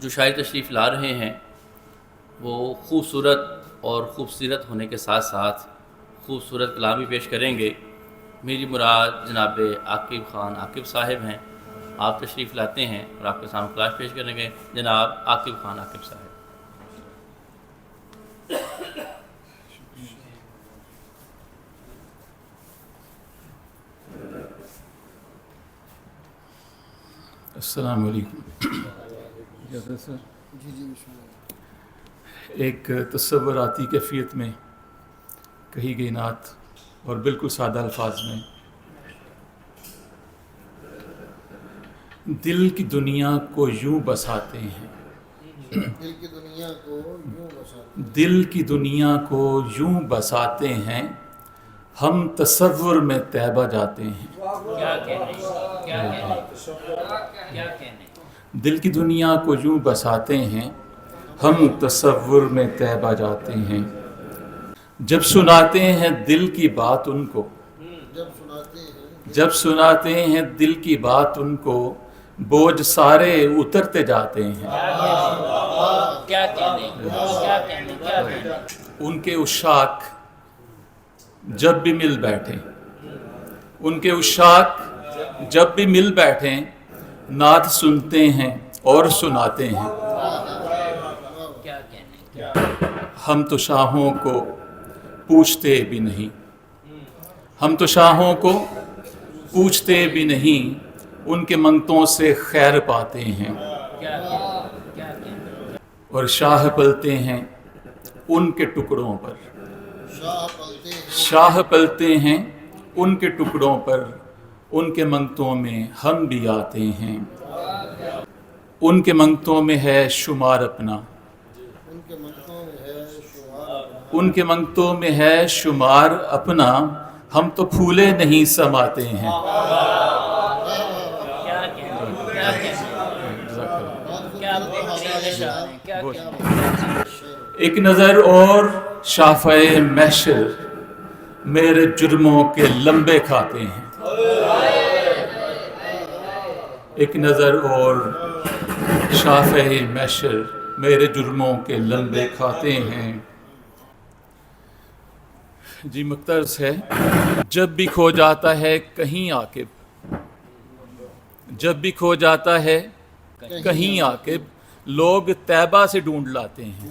جو شاعر تشریف لا رہے ہیں وہ خوبصورت اور خوبصورت ہونے کے ساتھ ساتھ خوبصورت کلام بھی پیش کریں گے۔ میری مراد جناب عاقب خان عاقب صاحب ہیں، آپ تشریف لاتے ہیں اور آپ کے سامنے کلاس پیش کریں گے جناب عاقب خان عاقب صاحب۔ السلام علیکم۔ ایک تصوراتی کیفیت میں کہی گئی نعت اور بالکل سادہ الفاظ میں، دل کی دنیا کو یوں بساتے ہیں، دل کی دنیا کو یوں بساتے ہیں، ہم تصور میں طیبہ جاتے ہیں۔ دل کی دنیا کو یوں بساتے ہیں، ہم تصور میں طیبہ جاتے ہیں۔ جب سناتے ہیں دل کی بات ان کو، جب سناتے ہیں دل کی بات ان کو، بوجھ سارے اترتے جاتے ہیں۔ ان کے عشاق جب بھی مل بیٹھے، ان کے عشاق جب بھی مل بیٹھے، نعت سنتے ہیں اور سناتے ہیں۔ ہم تو شاہوں کو پوچھتے بھی نہیں، ہم تو شاہوں کو پوچھتے بھی نہیں، ان کے منگتوں سے خیر پاتے ہیں، اور شاہ پلتے ہیں ان کے ٹکڑوں پر، شاہ پلتے ہیں ان کے ٹکڑوں پر، ان کے منگتوں میں ہم بھی آتے ہیں۔ ان کے منگتوں میں ہے شمار اپنا، ان کے منگتوں میں ہے شمار اپنا، ہم تو پھولے نہیں سماتے ہیں۔ ایک نظر اور شافع محشر میرے جرموں کے لمبے کھاتے ہیں، ایک نظر اور شافع محشر میرے جرموں کے لمبے کھاتے ہیں۔ جی مقترض ہے، جب بھی کھو جاتا ہے کہیں عاقب، جب بھی کھو جاتا ہے کہیں عاقب، لوگ طیبہ سے ڈھونڈ لاتے ہیں،